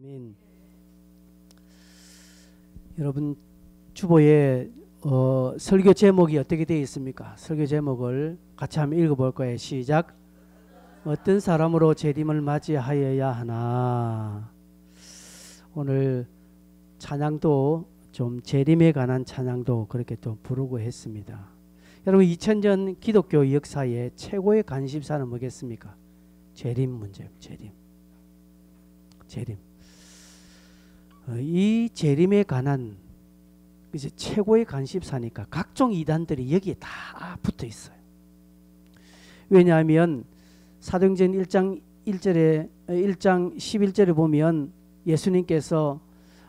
아멘. 여러분 주보에 설교 제목이 어떻게 되어 있습니까? 설교 제목을 같이 한번 읽어볼 거예요. 시작. 어떤 사람으로 재림을 맞이하여야 하나. 오늘 찬양도 좀 재림에 관한 찬양도 그렇게 또 부르고 했습니다. 여러분 2000년 기독교 역사의 최고의 관심사는 뭐겠습니까? 재림 문제입니다. 재림. 이 재림에 관한 이제 최고의 관심사니까 각종 이단들이 여기에 다 붙어 있어요. 왜냐하면 사도행전 1장 11절에 보면 예수님께서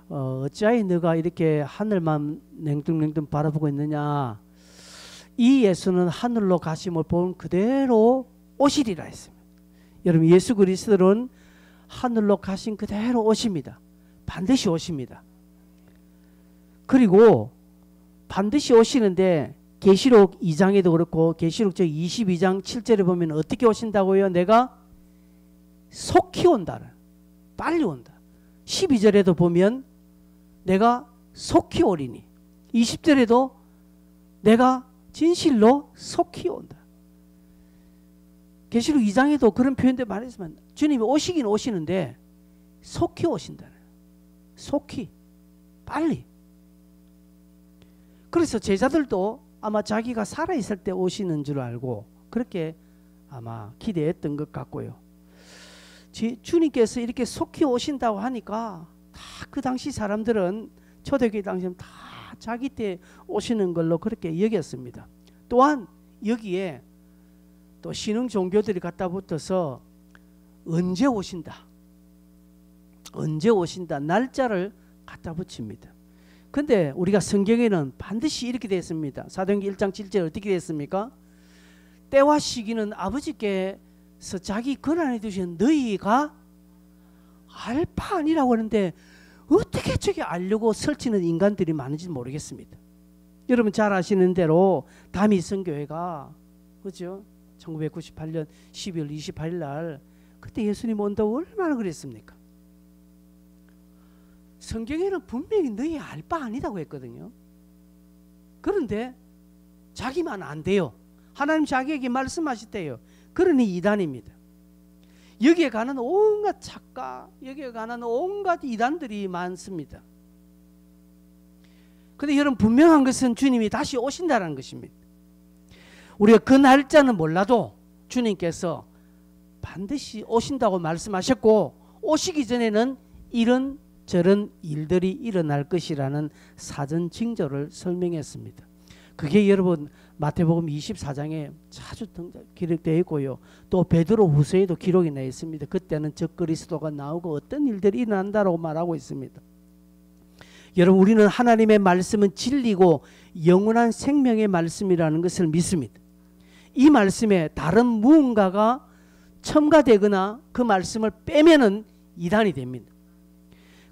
어찌하여 너가 이렇게 하늘만 냉둥냉둥 바라보고 있느냐. 이 예수는 하늘로 가심을 본 그대로 오시리라 했습니다. 여러분 예수 그리스도는 하늘로 가신 그대로 오십니다. 반드시 오십니다. 그리고 반드시 오시는데 계시록 2장에도 그렇고 계시록 22장 7절에 보면 어떻게 오신다고요? 내가 속히 온다. 빨리 온다. 12절에도 보면 내가 속히 오리니 20절에도 내가 진실로 속히 온다. 계시록 2장에도 그런 표현들 많이 있지만 주님이 오시긴 오시는데 속히 오신다. 속히 빨리. 그래서 제자들도 아마 자기가 살아있을 때 오시는 줄 알고 그렇게 아마 기대했던 것 같고요. 주님께서 이렇게 속히 오신다고 하니까 다 그 당시 사람들은 초대교회 당시는 다 자기 때 오시는 걸로 그렇게 여겼습니다. 또한 여기에 또 신흥 종교들이 갖다 붙어서 언제 오신다 날짜를 갖다 붙입니다. 근데 우리가 성경에는 반드시 이렇게 되어 있습니다. 사도행전 1장 7절 어떻게 되어 있습니까? 때와 시기는 아버지께서 자기 권한에 두신 너희가 알 바 아니라고 하는데 어떻게 저게 알려고 설치는 인간들이 많은지 모르겠습니다. 여러분 잘 아시는 대로 다미성교회가 그죠? 1998년 12월 28일 날 그때 예수님 온다고 얼마나 그랬습니까? 성경에는 분명히 너희 알 바 아니다고 했거든요. 그런데 자기만 안 돼요. 하나님 자기에게 말씀하셨대요. 그러니 이단입니다. 여기에 관한 온갖 착각, 여기에 관한 온갖 이단들이 많습니다. 그런데 여러분 분명한 것은 주님이 다시 오신다는 것입니다. 우리가 그 날짜는 몰라도 주님께서 반드시 오신다고 말씀하셨고 오시기 전에는 이런 저런 일들이 일어날 것이라는 사전 징조를 설명했습니다. 그게 여러분 마태복음 24장에 자주 기록되어 있고요. 또 베드로 후서에도 기록이 나 있습니다. 그때는 적 그리스도가 나오고 어떤 일들이 일어난다고 말하고 있습니다. 여러분 우리는 하나님의 말씀은 진리고 영원한 생명의 말씀이라는 것을 믿습니다. 이 말씀에 다른 무언가가 첨가되거나 그 말씀을 빼면은 이단이 됩니다.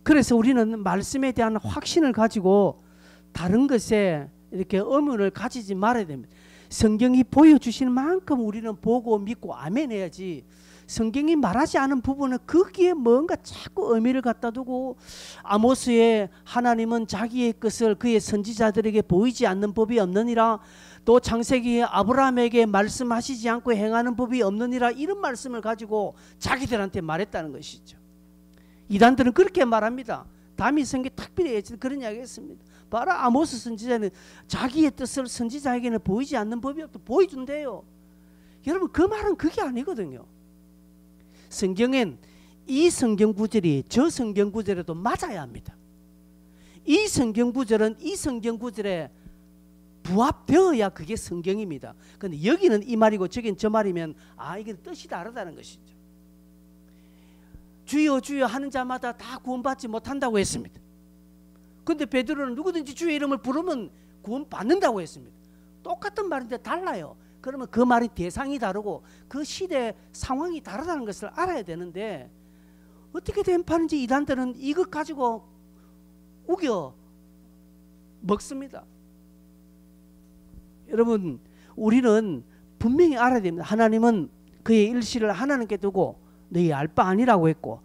그래서 우리는 말씀에 대한 확신을 가지고 다른 것에 이렇게 의문을 가지지 말아야 됩니다. 성경이 보여주시는 만큼 우리는 보고 믿고 아멘 해야지 성경이 말하지 않은 부분은 거기에 뭔가 자꾸 의미를 갖다 두고 아모스에 하나님은 자기의 것을 그의 선지자들에게 보이지 않는 법이 없느니라 또 창세기에 아브라함에게 말씀하시지 않고 행하는 법이 없느니라 이런 말씀을 가지고 자기들한테 말했다는 것이죠. 이단들은 그렇게 말합니다. 다미성경 특별히 그런 이야기 했습니다. 봐라 아모스 선지자는 자기의 뜻을 선지자에게는 보이지 않는 법이 없다. 보여준대요. 여러분 그 말은 그게 아니거든요. 성경엔 이 성경 구절이 저 성경 구절에도 맞아야 합니다. 이 성경 구절은 이 성경 구절에 부합되어야 그게 성경입니다. 그런데 여기는 이 말이고 저긴 저 말이면 이게 뜻이 다르다는 것이죠. 주여 주여 하는 자마다 다 구원받지 못한다고 했습니다. 그런데 베드로는 누구든지 주의 이름을 부르면 구원받는다고 했습니다. 똑같은 말인데 달라요. 그러면 그 말이 대상이 다르고 그 시대 상황이 다르다는 것을 알아야 되는데 어떻게 된 판인지 이단들은 이것 가지고 우겨 먹습니다. 여러분 우리는 분명히 알아야 됩니다. 하나님은 그의 일시를 하나님께 두고 너희 알 바 아니라고 했고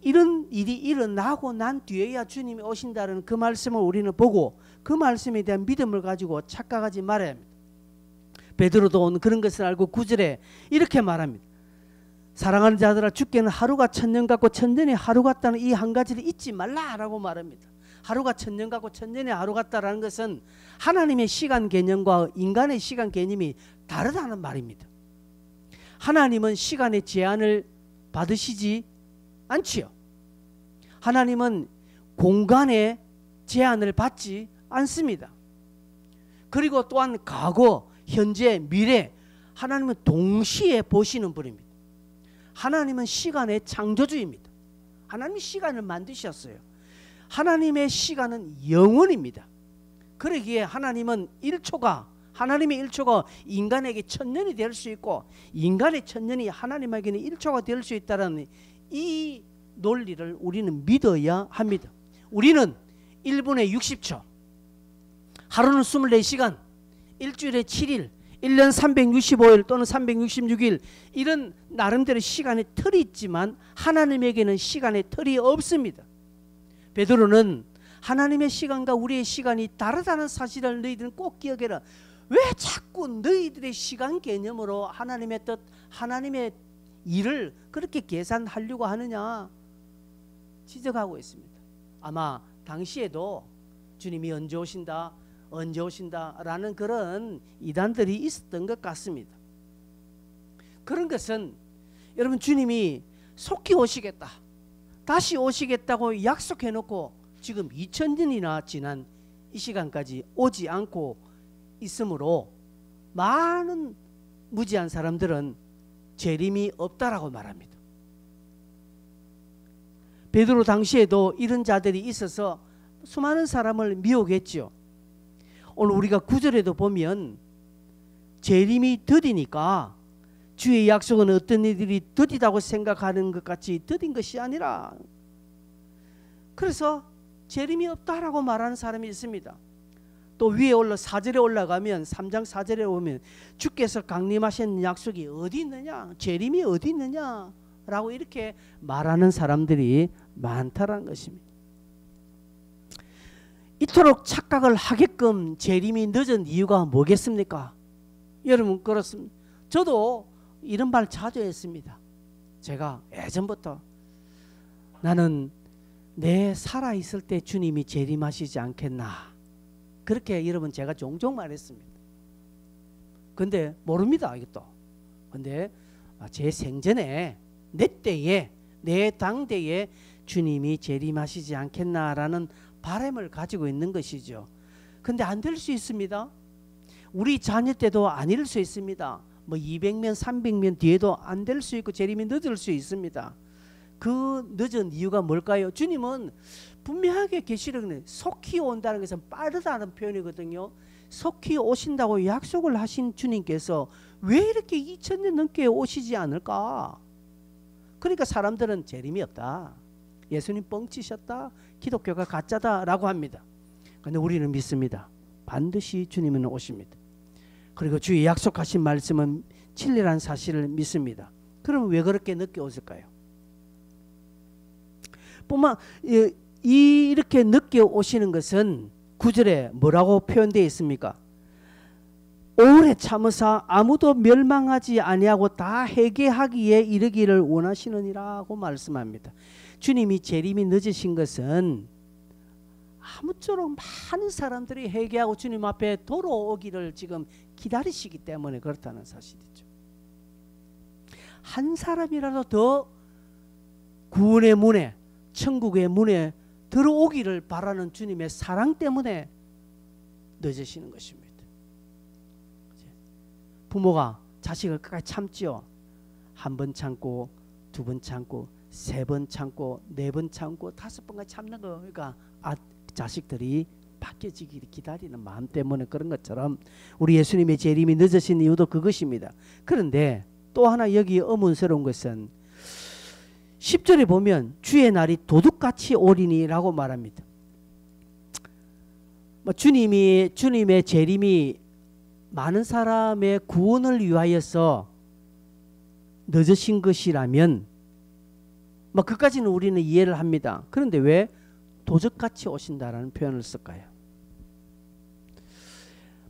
이런 일이 일어나고 난 뒤에야 주님이 오신다는 그 말씀을 우리는 보고 그 말씀에 대한 믿음을 가지고 착각하지 말아야 합니다. 베드로도 오늘 그런 것을 알고 9절에 이렇게 말합니다. 사랑하는 자들아, 주께는 하루가 천년 같고 천년이 하루 같다는 이 한 가지를 잊지 말라라고 말합니다. 하루가 천년 같고 천년이 하루 같다라는 것은 하나님의 시간 개념과 인간의 시간 개념이 다르다는 말입니다. 하나님은 시간의 제한을 받으시지 않지요. 하나님은 공간의 제한을 받지 않습니다. 그리고 또한 과거, 현재, 미래, 하나님은 동시에 보시는 분입니다. 하나님은 시간의 창조주입니다. 하나님이 시간을 만드셨어요. 하나님의 시간은 영원입니다. 그러기에 하나님의 1초가 인간에게 천년이 될 수 있고 인간의 천년이 하나님에게는 1초가 될 수 있다는 이 논리를 우리는 믿어야 합니다. 우리는 1분에 60초, 하루는 24시간, 일주일에 7일, 1년 365일 또는 366일 이런 나름대로 시간의 틀이 있지만 하나님에게는 시간의 틀이 없습니다. 베드로는 하나님의 시간과 우리의 시간이 다르다는 사실을 너희들은 꼭 기억해라. 왜 자꾸 너희들의 시간 개념으로 하나님의 뜻, 하나님의 일을 그렇게 계산하려고 하느냐 지적하고 있습니다. 아마 당시에도 주님이 언제 오신다라는 그런 이단들이 있었던 것 같습니다. 그런 것은 여러분 주님이 속히 오시겠다, 다시 오시겠다고 약속해놓고 지금 2000년이나 지난 이 시간까지 오지 않고 있으므로 많은 무지한 사람들은 재림이 없다라고 말합니다. 베드로 당시에도 이런 자들이 있어서 수많은 사람을 미혹했죠. 오늘 우리가 9절에도 보면 재림이 더디니까 주의 약속은 어떤 이들이 더디다고 생각하는 것 같이 더딘 것이 아니라, 그래서 재림이 없다라고 말하는 사람이 있습니다. 또 위에 4절에 올라가면 3장 4절에 오면 주께서 강림하신 약속이 어디 있느냐, 재림이 어디 있느냐 라고 이렇게 말하는 사람들이 많다는 것입니다. 이토록 착각을 하게끔 재림이 늦은 이유가 뭐겠습니까? 여러분 그렇습니다. 저도 이런 말 자주 했습니다. 제가 예전부터 나는 내 살아있을 때 주님이 재림하시지 않겠나, 그렇게 여러분 제가 종종 말했습니다. 근데 모릅니다 이것도. 근데 제 생전에 내 때에 내 당대에 주님이 재림하시지 않겠나라는 바람을 가지고 있는 것이죠. 근데 안 될 수 있습니다. 우리 자녀 때도 아닐 수 있습니다. 뭐 200년 300년 뒤에도 안 될 수 있고 재림이 늦을 수 있습니다. 그 늦은 이유가 뭘까요? 주님은 분명하게 계시록 속히 온다는 것은 빠르다는 표현이거든요. 속히 오신다고 약속을 하신 주님께서 왜 이렇게 2000년 넘게 오시지 않을까? 그러니까 사람들은 재림이 없다, 예수님 뻥치셨다, 기독교가 가짜다라고 합니다. 그런데 우리는 믿습니다. 반드시 주님은 오십니다. 그리고 주의 약속하신 말씀은 진리라는 사실을 믿습니다. 그럼 왜 그렇게 늦게 오실까요? 이렇게 늦게 오시는 것은 9절에 뭐라고 표현되어 있습니까? 오래 참으사 아무도 멸망하지 아니하고 다 회개하기에 이르기를 원하시느니라고 말씀합니다. 주님이 재림이 늦으신 것은 아무쪼록 많은 사람들이 회개하고 주님 앞에 돌아오기를 지금 기다리시기 때문에 그렇다는 사실이죠. 한 사람이라도 더 구원의 문에, 천국의 문에 들어오기를 바라는 주님의 사랑 때문에 늦으시는 것입니다. 부모가 자식을 끝까지 참지요. 한 번 참고, 두 번 참고, 세 번 참고, 네 번 참고, 5번까지 참는 거. 그러니까 자식들이 바뀌어지기를 기다리는 마음 때문에 그런 것처럼 우리 예수님의 재림이 늦으신 이유도 그것입니다. 그런데 또 하나 여기 의문스러운 것은 10절에 보면 주의 날이 도둑같이 오리니라고 말합니다. 주님의 재림이 많은 사람의 구원을 위하여서 늦으신 것이라면 뭐 그까지는 우리는 이해를 합니다. 그런데 왜 도적같이 오신다라는 표현을 쓸까요?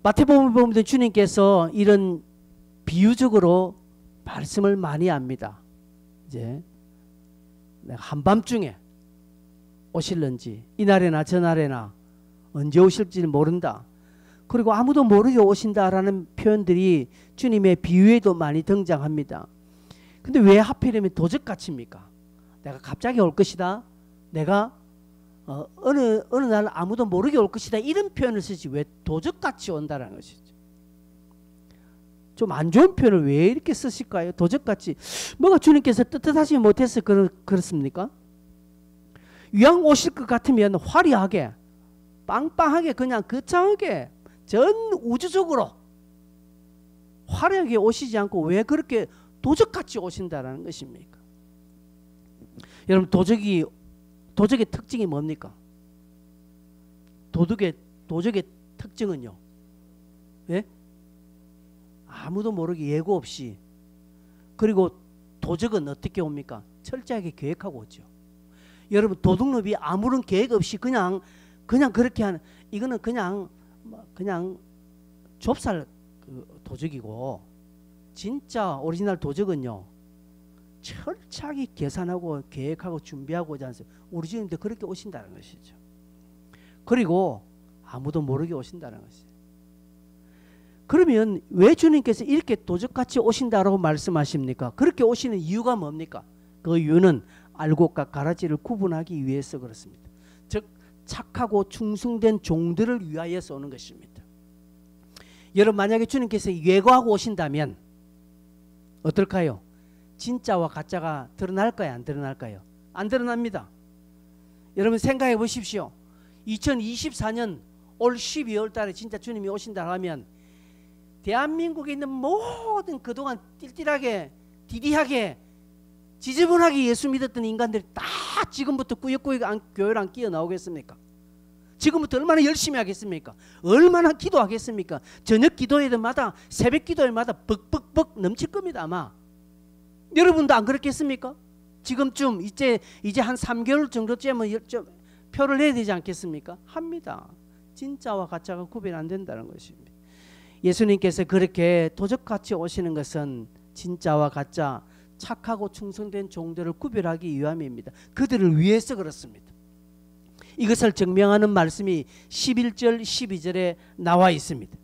마태복음을 보면 주님께서 이런 비유적으로 말씀을 많이 합니다. 이제 내가 한밤중에 오실런지 이날에나 저날에나 언제 오실지는 모른다. 그리고 아무도 모르게 오신다라는 표현들이 주님의 비유에도 많이 등장합니다. 근데 왜 하필이면 도적같이입니까? 내가 갑자기 올 것이다. 내가 어느 날 아무도 모르게 올 것이다. 이런 표현을 쓰지 왜 도적같이 온다는 것이죠. 좀 안 좋은 표현을 왜 이렇게 쓰실까요? 도적같이. 뭐가 주님께서 뜻하지 못해서 그렇습니까? 이왕 오실 것 같으면 화려하게 빵빵하게 그냥 거창하게 전 우주적으로 화려하게 오시지 않고 왜 그렇게 도적같이 오신다라는 것입니까? 여러분 도적의 특징이 뭡니까? 도적의 특징은요. 예? 아무도 모르게 예고 없이. 그리고 도적은 어떻게 옵니까? 철저하게 계획하고 오죠. 여러분 도둑놈이 아무런 계획 없이 그냥 그렇게 하는 이거는 그냥 좁쌀 도적이고 진짜 오리지널 도적은요. 철저하게 계산하고 계획하고 준비하고 오지 않습니까? 우리 주님도 그렇게 오신다는 것이죠. 그리고 아무도 모르게 오신다는 것이죠. 그러면 왜 주님께서 이렇게 도적같이 오신다라고 말씀하십니까? 그렇게 오시는 이유가 뭡니까? 그 이유는 알곡과 가라지를 구분하기 위해서 그렇습니다. 즉 착하고 충성된 종들을 위하여서 오는 것입니다. 여러분 만약에 주님께서 예고하고 오신다면 어떨까요? 진짜와 가짜가 드러날까요? 안 드러날까요? 안 드러납니다. 여러분 생각해 보십시오. 2024년 올 12월 달에 진짜 주님이 오신다 하면 대한민국에 있는 모든 그동안 띨띨하게 디디하게 지저분하게 예수 믿었던 인간들이 다 지금부터 꾸역꾸역 교회를 안 끼어 나오겠습니까? 지금부터 얼마나 열심히 하겠습니까? 얼마나 기도하겠습니까? 저녁 기도회마다 새벽 기도회마다 벅벅벅 넘칠 겁니다. 아마 여러분도 안 그렇겠습니까? 지금쯤 이제 한 3개월 정도쯤은 좀 표를 내야 되지 않겠습니까? 합니다. 진짜와 가짜가 구별 안 된다는 것입니다. 예수님께서 그렇게 도적같이 오시는 것은 진짜와 가짜 착하고 충성된 종들을 구별하기 위함입니다. 그들을 위해서 그렇습니다. 이것을 증명하는 말씀이 11절 12절에 나와 있습니다.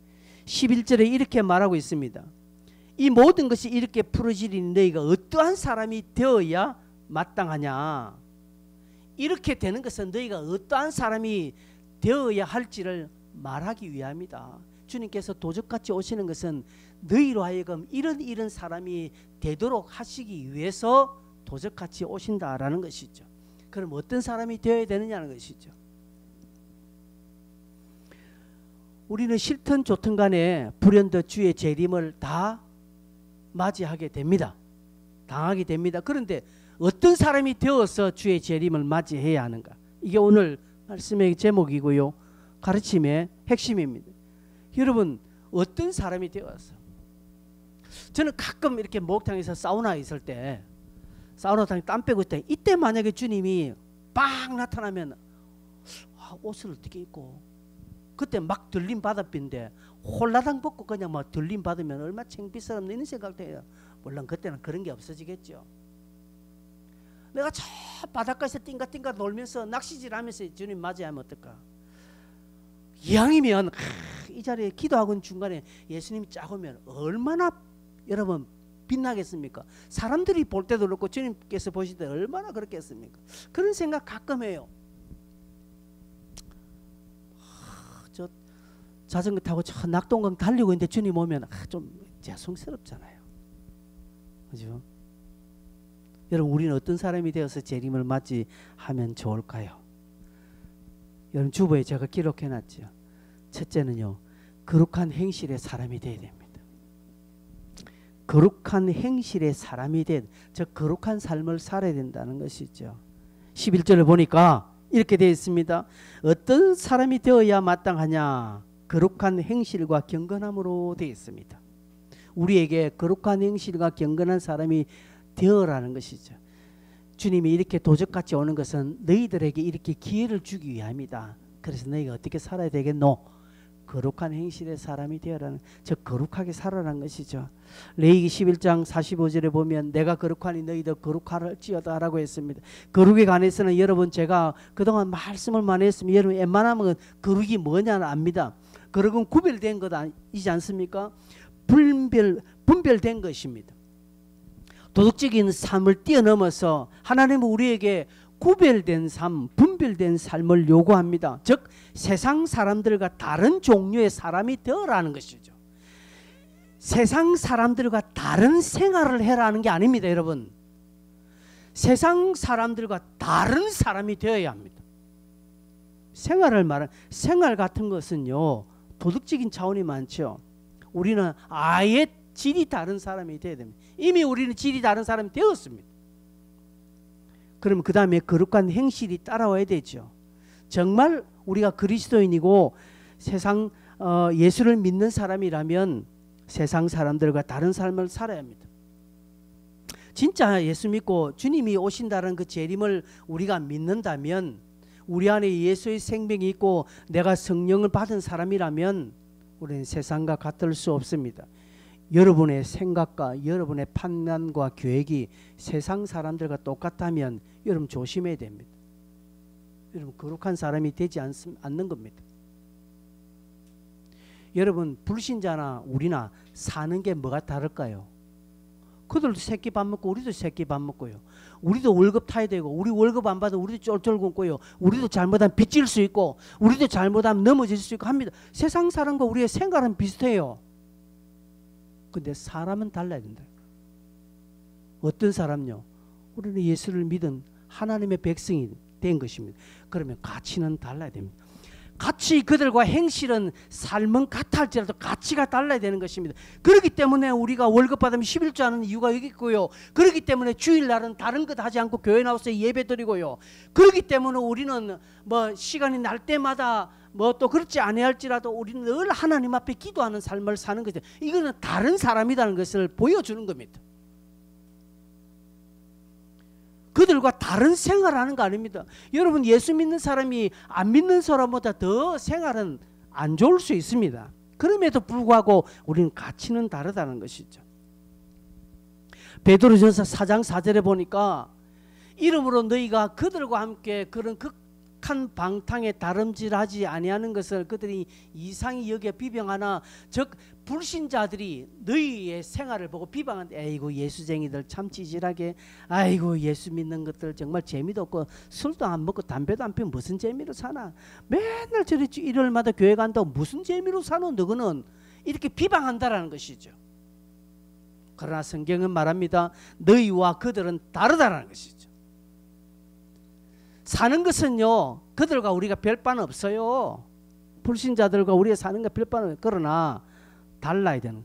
11절에 이렇게 말하고 있습니다. 이 모든 것이 이렇게 풀어지리니 너희가 어떠한 사람이 되어야 마땅하냐. 이렇게 되는 것은 너희가 어떠한 사람이 되어야 할지를 말하기 위함이다. 주님께서 도적같이 오시는 것은 너희로 하여금 이런 사람이 되도록 하시기 위해서 도적같이 오신다라는 것이죠. 그럼 어떤 사람이 되어야 되느냐는 것이죠. 우리는 싫든 좋든 간에 불현듯 주의 재림을 다 맞이하게 됩니다. 당하게 됩니다. 그런데 어떤 사람이 되어서 주의 재림을 맞이해야 하는가? 이게 오늘 말씀의 제목이고요. 가르침의 핵심입니다. 여러분 어떤 사람이 되어서 저는 가끔 이렇게 목욕탕에서 사우나에 있을 때 사우나탕에 땀 빼고 있을 때 이때 만약에 주님이 빡 나타나면 옷을 어떻게 입고 그때 막 들림 받았빈데 홀라당 벗고 그냥 막 들림 받으면 얼마나 창피스럽나 이런 생각도 해요. 물론 그때는 그런 게 없어지겠죠. 내가 저 바닷가에서 띵가띵가 놀면서 낚시질하면서 주님 맞이하면 어떨까? 이왕이면 이 자리에 기도하고 중간에 예수님이 쫙 오면 얼마나 여러분 빛나겠습니까? 사람들이 볼 때도 그렇고 주님께서 보실 때 얼마나 그렇겠습니까? 그런 생각 가끔 해요. 저 자전거 타고 저 낙동강 달리고 있는데 주님 오면 좀 죄송스럽잖아요. 그죠? 여러분 우리는 어떤 사람이 되어서 재림을 맞이하면 좋을까요? 여러분 주보에 제가 기록해놨죠. 첫째는요. 거룩한 행실의 사람이 되어야 됩니다. 거룩한 행실의 사람이 된 저 거룩한 삶을 살아야 된다는 것이죠. 11절을 보니까 이렇게 되어 있습니다. 어떤 사람이 되어야 마땅하냐? 거룩한 행실과 경건함으로 되어 있습니다. 우리에게 거룩한 행실과 경건한 사람이 되어라는 것이죠. 주님이 이렇게 도적같이 오는 것은 너희들에게 이렇게 기회를 주기 위함이다. 그래서 너희가 어떻게 살아야 되겠노? 거룩한 행실의 사람이 되어라는, 저 거룩하게 살아라는 것이죠. 레위기 11장 45절에 보면 내가 거룩하니 너희도 거룩할지어다 라고 했습니다. 거룩에 관해서는 여러분 제가 그동안 말씀을 많이 했으면 여러분 웬만하면 거룩이 뭐냐는 압니다. 거룩은 구별된 것이지 않습니까? 분별된 것입니다. 도덕적인 삶을 뛰어넘어서 하나님은 우리에게 구별된 삶, 분별된 삶을 요구합니다. 즉 세상 사람들과 다른 종류의 사람이 되어라는 것이죠. 세상 사람들과 다른 생활을 해라는 게 아닙니다, 여러분. 세상 사람들과 다른 사람이 되어야 합니다. 생활 같은 것은요, 도덕적인 차원이 많죠. 우리는 아예 질이 다른 사람이 되어야 됩니다. 이미 우리는 질이 다른 사람이 되었습니다. 그러면 그 다음에 거룩한 행실이 따라와야 되죠. 정말 우리가 그리스도인이고 세상 예수를 믿는 사람이라면 세상 사람들과 다른 삶을 살아야 합니다. 진짜 예수 믿고 주님이 오신다는 그 재림을 우리가 믿는다면, 우리 안에 예수의 생명이 있고 내가 성령을 받은 사람이라면 우리는 세상과 같을 수 없습니다. 여러분의 생각과 여러분의 판단과 계획이 세상 사람들과 똑같다면 여러분 조심해야 됩니다. 여러분 거룩한 사람이 되지 않는 겁니다. 여러분 불신자나 우리나 사는 게 뭐가 다를까요? 그들도 새끼 밥 먹고 우리도 새끼 밥 먹고요. 우리도 월급 타야 되고, 우리 월급 안 받아 우리도 쫄쫄 굶고요. 우리도 잘못하면 빚질 수 있고, 우리도 잘못하면 넘어질 수 있고 합니다. 세상 사람과 우리의 생각은 비슷해요. 근데 사람은 달라야 된다. 어떤 사람요? 우리는 예수를 믿은 하나님의 백성이 된 것입니다. 그러면 가치는 달라야 됩니다. 가치, 그들과 행실은 삶은 같아 할지라도 가치가 달라야 되는 것입니다. 그렇기 때문에 우리가 월급 받으면 11조 하는 이유가 여기 있고요. 그렇기 때문에 주일날은 다른 것 하지 않고 교회 나와서 예배 드리고요. 그렇기 때문에 우리는 뭐 시간이 날 때마다 뭐 또 그렇지 아니할지라도 우리는 늘 하나님 앞에 기도하는 삶을 사는 거죠. 이거는 다른 사람이라는 것을 보여주는 겁니다. 그들과 다른 생활하는 거 아닙니다. 여러분 예수 믿는 사람이 안 믿는 사람보다 더 생활은 안 좋을 수 있습니다. 그럼에도 불구하고 우리는 가치는 다르다는 것이죠. 베드로전서 4장 4절에 보니까 이름으로 너희가 그들과 함께 그런 극한 방탕에 다름질하지 아니하는 것을 그들이 이상히 여겨 비방하나, 즉 불신자들이 너희의 생활을 보고 비방하는데, 아이고 예수쟁이들 참 찌질하게, 아이고 예수 믿는 것들 정말 재미도 없고 술도 안 먹고 담배도 안 피우고 무슨 재미로 사나, 맨날 저리 일요일마다 교회 간다고 무슨 재미로 사노 너거는, 이렇게 비방한다라는 것이죠. 그러나 성경은 말합니다. 너희와 그들은 다르다라는 것이죠. 사는 것은요 그들과 우리가 별 바는 없어요. 불신자들과 우리가 사는 거 별 바는 없어요. 그러나 달라야 되는,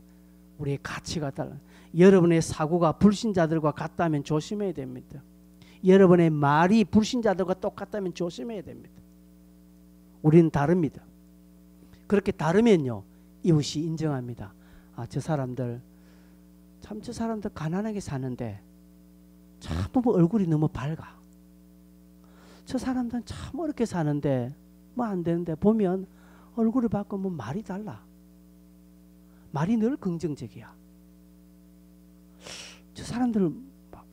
우리의 가치가 달라. 여러분의 사고가 불신자들과 같다면 조심해야 됩니다. 여러분의 말이 불신자들과 똑같다면 조심해야 됩니다. 우리는 다릅니다. 그렇게 다르면요 이웃이 인정합니다. 아, 저 사람들 참, 저 사람들 가난하게 사는데 참 너무 얼굴이 너무 밝아. 저 사람들은 참 어렵게 사는데 뭐 안 되는데 보면 얼굴이 밝고 뭐 말이 달라. 말이 늘 긍정적이야. 저 사람들은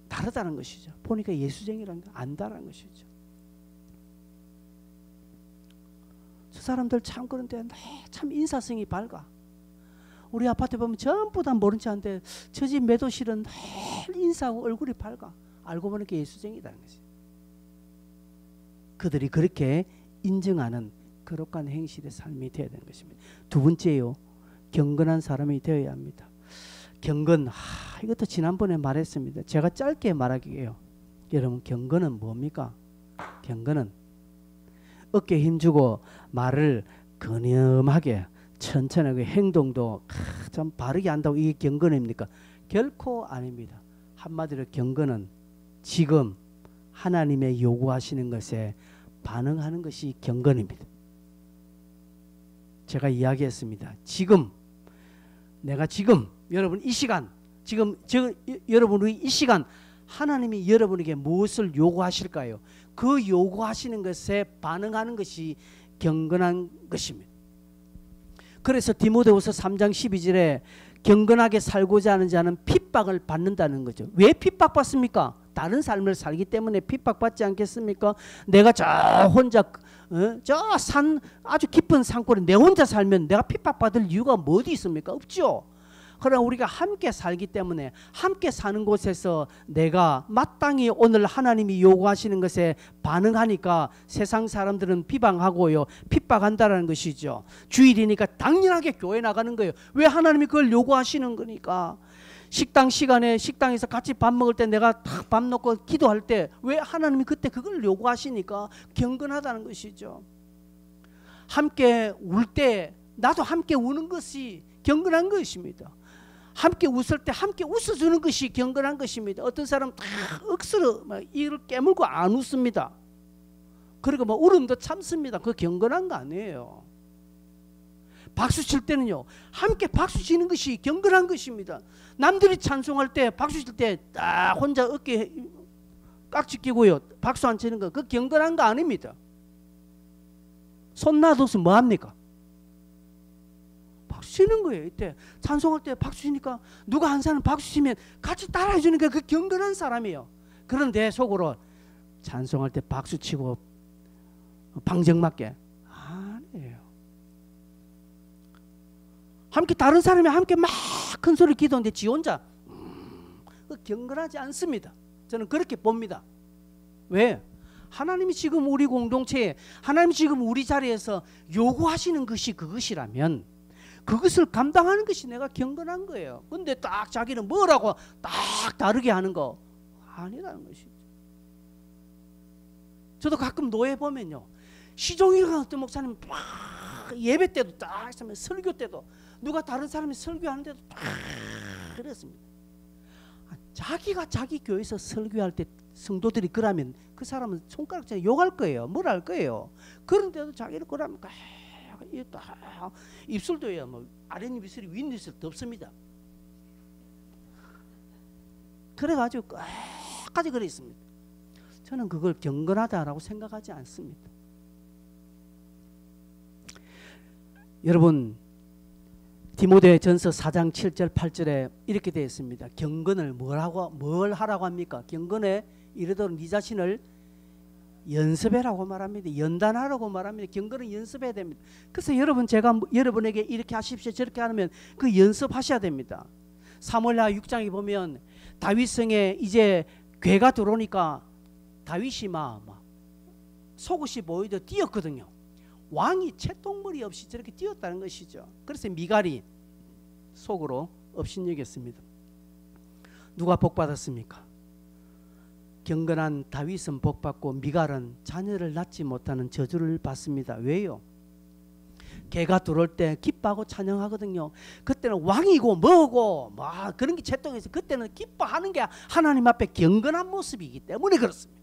다르다는 것이죠. 보니까 예수쟁이라는 게 안다라는 것이죠. 저 사람들 참 그런데 참 인사성이 밝아. 우리 아파트 보면 전부 다 모른 체 한데 저 집 매도실은 늘 인사하고 얼굴이 밝아. 알고 보니까 예수쟁이라는 것이. 그들이 그렇게 인정하는 거룩한 행실의 삶이 되어야 되는 것입니다. 두 번째요, 경건한 사람이 되어야 합니다. 경건, 이것도 지난번에 말했습니다. 제가 짧게 말하기에요. 여러분 경건은 뭡니까? 경건은 어깨에 힘주고 말을 근엄하게 천천하게 행동도 좀 바르게 한다고 이게 경건입니까? 결코 아닙니다. 한마디로 경건은 지금 하나님의 요구하시는 것에 반응하는 것이 경건입니다. 제가 이야기했습니다. 지금 내가 지금 여러분 이 시간 지금 여러분이 이 시간 하나님이 여러분에게 무엇을 요구하실까요? 그 요구하시는 것에 반응하는 것이 경건한 것입니다. 그래서 디모데후서 3장 12절에 경건하게 살고자 하는 자는 핍박을 받는다는 거죠. 왜 핍박받습니까? 다른 삶을 살기 때문에 핍박받지 않겠습니까? 내가 저 혼자 저 산 아주 깊은 산골에 내 혼자 살면 내가 핍박받을 이유가 뭐 어디 있습니까? 없죠. 그러나 우리가 함께 살기 때문에 함께 사는 곳에서 내가 마땅히 오늘 하나님이 요구하시는 것에 반응하니까 세상 사람들은 비방하고요, 핍박한다는 것이죠. 주일이니까 당연하게 교회 나가는 거예요. 왜 하나님이 그걸 요구하시는 거니까. 식당 시간에 식당에서 같이 밥 먹을 때 내가 딱 밥 놓고 기도할 때 왜 하나님이 그때 그걸 요구하시니까 경건하다는 것이죠. 함께 울 때 나도 함께 우는 것이 경건한 것입니다. 함께 웃을 때 함께 웃어주는 것이 경건한 것입니다. 어떤 사람은 다 억수로 막 이를 깨물고 안 웃습니다. 그리고 뭐 울음도 참습니다. 그거 경건한 거 아니에요. 박수 칠 때는요, 함께 박수 치는 것이 경건한 것입니다. 남들이 찬송할 때 박수 칠 때 딱 혼자 어깨 깍지 끼고요 박수 안 치는 거, 그거 경건한 거 아닙니다. 손 놔둬서 뭐 합니까? 박수 치는 거예요. 이때 찬송할 때 박수 치니까 누가 한 사람 박수 치면 같이 따라해 주니까 그 경건한 사람이에요. 그런데 속으로 찬송할 때 박수 치고 방정맞게 아니에요. 함께 다른 사람이 함께 막 큰 소리 기도하는데 지 혼자 경건하지 않습니다. 저는 그렇게 봅니다. 왜? 하나님이 지금 우리 공동체에, 하나님이 지금 우리 자리에서 요구하시는 것이 그것이라면 그것을 감당하는 것이 내가 경건한 거예요. 근데 딱 자기는 뭐라고 딱 다르게 하는 거 아니라는 것이죠. 저도 가끔 노예 보면요, 시종일관 어떤 목사님 막 예배 때도 딱 설교 때도 누가 다른 사람이 설교하는데도 딱 그랬습니다. 자기가 자기 교회에서 설교할 때 성도들이 그러면 그 사람은 손가락질 욕할 거예요. 뭘 할 거예요. 그런데도 자기는 그러면 입술도요, 뭐 아랫입 입술이 윗입술도 없습니다. 그래가지고 끝까지 그래 있습니다. 저는 그걸 경건하다라고 생각하지 않습니다. 여러분, 디모데전서 4장 7절 8절에 이렇게 되어 있습니다. 경건을 뭘 하라고 합니까? 경건에 이르도록 네 자신을 연습해라고 말합니다. 연단하라고 말합니다. 경건은 연습해야 됩니다. 그래서 여러분, 제가 여러분에게 이렇게 하십시오 저렇게 하면 그 연습하셔야 됩니다. 사무엘하 6장에 보면 다윗성에 이제 괴가 들어오니까 다윗이 막 속옷이 보이듯 뛰었거든요. 왕이 채통머리 없이 저렇게 뛰었다는 것이죠. 그래서 미갈이 속으로 업신여겼습니다. 누가 복받았습니까? 경건한 다윗은 복받고 미갈은 자녀를 낳지 못하는 저주를 받습니다. 왜요? 개가 들어올 때 기뻐하고 찬양하거든요. 그때는 왕이고 뭐고 막 그런 게 채통에서 그때는 기뻐하는 게 하나님 앞에 경건한 모습이기 때문에 그렇습니다.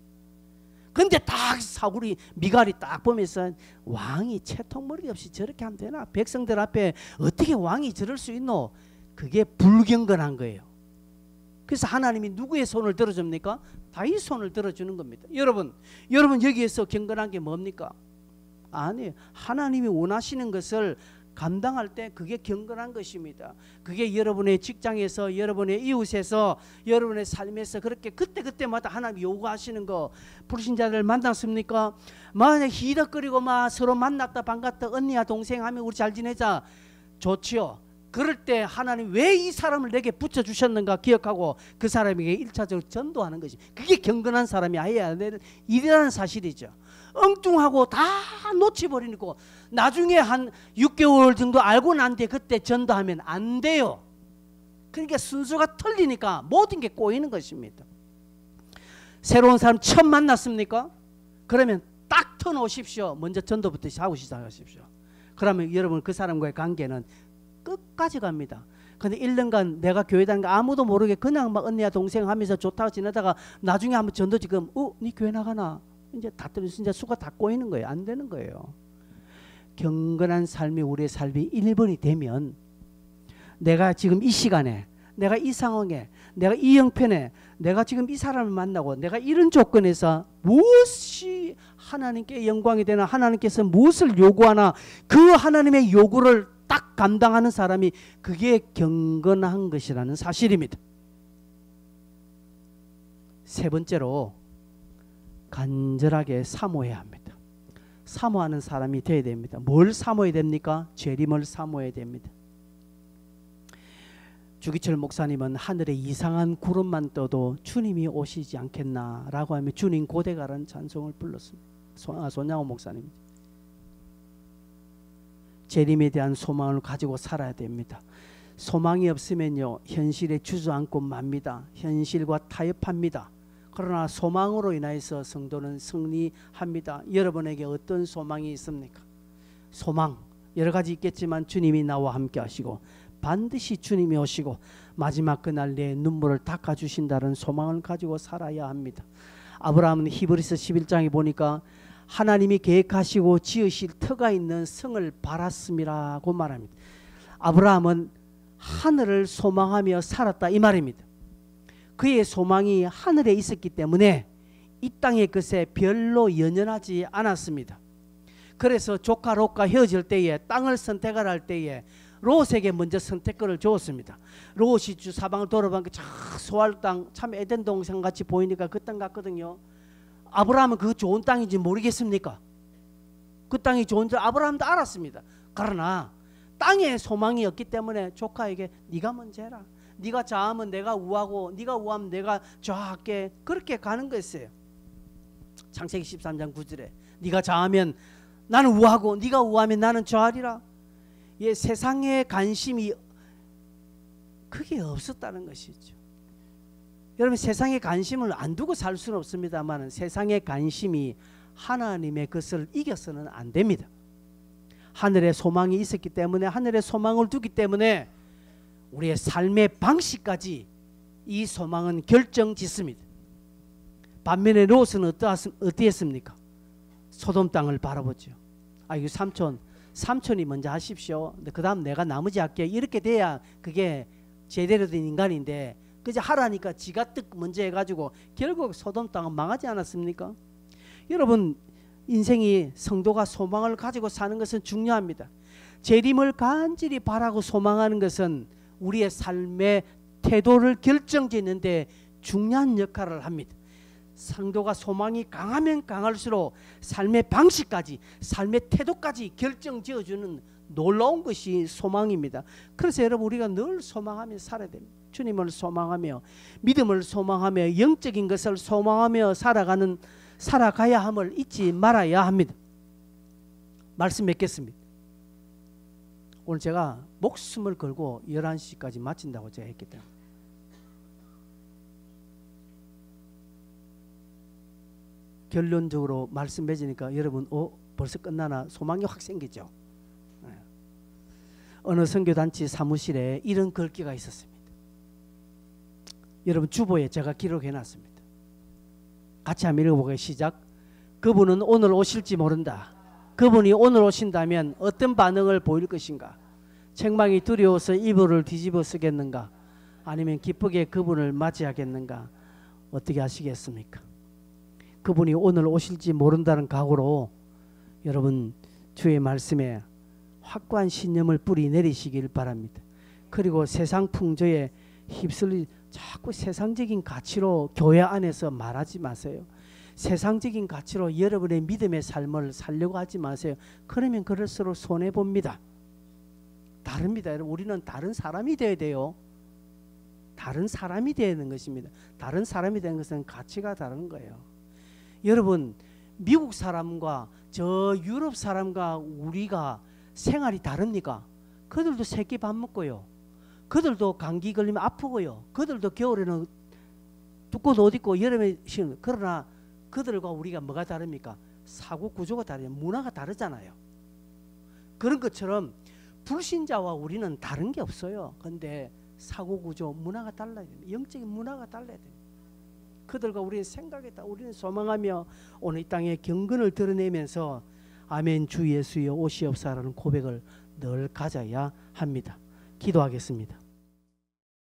근데 딱 사울이 미갈이 딱 보면서 왕이 채통머리 없이 저렇게 하면 되나? 백성들 앞에 어떻게 왕이 저럴 수 있노? 그게 불경건한 거예요. 그래서 하나님이 누구의 손을 들어줍니까? 다윗 손을 들어주는 겁니다. 여러분 여기에서 경건한 게 뭡니까? 아니에요. 하나님이 원하시는 것을 감당할 때 그게 경건한 것입니다. 그게 여러분의 직장에서, 여러분의 이웃에서, 여러분의 삶에서 그렇게 그때마다 하나님이 요구하시는 거. 불신자들 만났습니까? 만약 히덕거리고 막 서로 만났다 반갑다 언니야 동생 하면 우리 잘 지내자, 좋지요. 그럴 때 하나님 왜 이 사람을 내게 붙여주셨는가 기억하고 그 사람에게 1차적으로 전도하는 것이, 그게 경건한 사람이 해야 될 일이라는 사실이죠. 엉뚱하고 다 놓쳐버리고 나중에 한 6개월 정도 알고 난 뒤에 그때 전도하면 안 돼요. 그러니까 순서가 틀리니까 모든 게 꼬이는 것입니다. 새로운 사람 처음 만났습니까? 그러면 딱 터놓으십시오. 먼저 전도부터 하고 시작하십시오. 그러면 여러분 그 사람과의 관계는 끝까지 갑니다. 근데 1년간 내가 교회 다니는 거 아무도 모르게 그냥 막 언니야 동생 하면서 좋다고 지내다가 나중에 한번 전도 지금 네 교회 나가나? 이제 다 떨어져서 이제 수가 다 꼬이는 거예요. 안 되는 거예요. 경건한 삶이 우리의 삶이 1번이 되면 내가 지금 이 시간에, 내가 이 상황에, 내가 이 형편에 내가 지금 이 사람을 만나고 내가 이런 조건에서 무엇이 하나님께 영광이 되나, 하나님께서 무엇을 요구하나, 그 하나님의 요구를 딱 감당하는 사람이 그게 경건한 것이라는 사실입니다. 세 번째로 간절하게 사모해야 합니다. 사모하는 사람이 되어야 됩니다. 뭘 사모해야 됩니까? 재림을 사모해야 됩니다. 주기철 목사님은 하늘에 이상한 구름만 떠도 주님이 오시지 않겠나라고 하며 주님 고대가라는 찬송을 불렀습니다. 손양호 목사님. 재림에 대한 소망을 가지고 살아야 됩니다. 소망이 없으면요, 현실에 주저앉고 맙니다. 현실과 타협합니다. 그러나 소망으로 인하여서 성도는 승리합니다. 여러분에게 어떤 소망이 있습니까? 소망 여러 가지 있겠지만 주님이 나와 함께 하시고 반드시 주님이 오시고 마지막 그날 내 눈물을 닦아주신다는 소망을 가지고 살아야 합니다. 아브라함은 히브리서 11장에 보니까 하나님이 계획하시고 지으실 터가 있는 성을 바랐음이라고 말합니다. 아브라함은 하늘을 소망하며 살았다 이 말입니다. 그의 소망이 하늘에 있었기 때문에 이 땅의 것에 별로 연연하지 않았습니다. 그래서 조카 롯과 헤어질 때에 땅을 선택을 할 때에 롯에게 먼저 선택권을 주었습니다. 롯이 주 사방을 돌아보니까 참 소할 땅, 참 에덴 동산 같이 보이니까 그 땅 같거든요. 아브라함은 그 좋은 땅인지 모르겠습니까? 그 땅이 좋은 줄 아브라함도 알았습니다. 그러나 땅에 소망이 없기 때문에 조카에게 네가 먼저 해라. 네가 좌하면 내가 우하고 네가 우하면 내가 좌할게. 그렇게 가는 거였어요. 창세기 13장 9절에 네가 좌하면 나는 우하고 네가 우하면 나는 좌하리라. 예, 세상에 관심이 그게 없었다는 것이죠. 여러분 세상에 관심을 안 두고 살 수는 없습니다만 세상의 관심이 하나님의 것을 이겨서는 안 됩니다. 하늘에 소망이 있었기 때문에 하늘에 소망을 두기 때문에 우리의 삶의 방식까지 이 소망은 결정짓습니다. 반면에 롯은 어떠했습니까? 소돔 땅을 바라보죠. 아 이거 삼촌이 먼저 하십시오. 그 다음 내가 나머지 할게. 이렇게 돼야 그게 제대로 된 인간인데 그저 하라니까 지가 뜻 먼저 해가지고 결국 소돔 땅은 망하지 않았습니까? 여러분 인생이 성도가 소망을 가지고 사는 것은 중요합니다. 재림을 간절히 바라고 소망하는 것은 우리의 삶의 태도를 결정짓는데 중요한 역할을 합니다. 성도가 소망이 강하면 강할수록 삶의 방식까지 삶의 태도까지 결정지어주는 놀라운 것이 소망입니다. 그래서 여러분 우리가 늘 소망하며 살아야 됩니다. 주님을 소망하며 믿음을 소망하며 영적인 것을 소망하며 살아가야 함을 잊지 말아야 합니다. 말씀 맺겠습니다. 오늘 제가 목숨을 걸고 11시까지 마친다고 제가 했기 때문에 결론적으로 말씀 맺으니까 여러분 벌써 끝나나 소망이 확 생기죠. 어느 선교단체 사무실에 이런 글귀가 있었습니다. 여러분 주보에 제가 기록해놨습니다. 같이 한번 읽어보게요. 시작. 그분은 오늘 오실지 모른다. 그분이 오늘 오신다면 어떤 반응을 보일 것인가? 책망이 두려워서 이불을 뒤집어 쓰겠는가? 아니면 기쁘게 그분을 맞이하겠는가? 어떻게 하시겠습니까? 그분이 오늘 오실지 모른다는 각오로 여러분 주의 말씀에 확고한 신념을 뿌리 내리시길 바랍니다. 그리고 세상 풍조에 휩쓸리 자꾸 세상적인 가치로 교회 안에서 말하지 마세요. 세상적인 가치로 여러분의 믿음의 삶을 살려고 하지 마세요. 그러면 그럴수록 손해봅니다. 다릅니다. 여러분 우리는 다른 사람이 되어야 돼요. 다른 사람이 되는 것입니다. 다른 사람이 되는 것은 가치가 다른 거예요. 여러분 미국 사람과 저 유럽 사람과 우리가 생활이 다릅니까? 그들도 새끼 밥 먹고요. 그들도 감기 걸리면 아프고요. 그들도 겨울에는 두꺼운 옷 입고 여름에 쉬는. 그러나 그들과 우리가 뭐가 다릅니까? 사고 구조가 다르죠. 문화가 다르잖아요. 그런 것처럼 불신자와 우리는 다른 게 없어요. 그런데 사고 구조, 문화가 달라야 됩니다. 영적인 문화가 달라야 됩니다. 그들과 우리의 생각에 따라 우리는 소망하며 오늘 이 땅에 경건을 드러내면서 아멘 주 예수여 오시옵소서라는 고백을 늘 가져야 합니다. 기도하겠습니다.